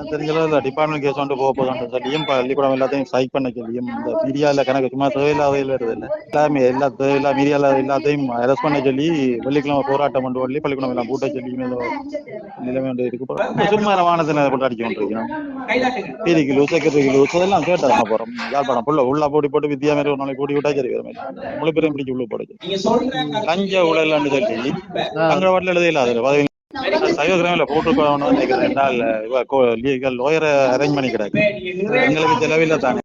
தெரிஞ்ச department case வந்து போக போதும் சொல்லியும் பள்ளிக்கூடம் எல்லாத்தையும் சைக் பண்ண சொல்லியும் இந்த மீடியாவில் கணக்கு சும்மா தேவையில்லாத வருது இல்லை எல்லாமே எல்லா தேவையில்லா மீடியாவில் எல்லாத்தையும் அரெஸ்ட் பண்ண சொல்லி வெள்ளிக்கிழமை போராட்டம் கொண்டு வரலி பள்ளிக்கூடம் எல்லாம் கூட்ட சொல்லி நிலைமை வந்து இருக்கு. சும்மா வானத்தில் போட்டு அடிச்சு கொண்டிருக்கோம். பீரிக்கிலோ செக்ரட்டரிக்கிலோ இதெல்லாம் கேட்டாங்க போறோம் யாழ்ப்பாணம் புள்ள உள்ள போட்டி போட்டு வித்தியா மாதிரி ஒரு நாளைக்கு கூட்டி விட்டா சரி முழு பேரையும் பிடிச்சி உள்ள போடுச்சு லஞ்ச ஊழல்னு சொல்லி அங்கே வாட்டில் எழுதையில அது பதவி சைவகிராமில போட்டுருக்கோம்னு நினைக்கிறேன். லோயரை அரேஞ்ச் பண்ணி கிடாக்கு எங்களுக்கு செலவில்லை தானே.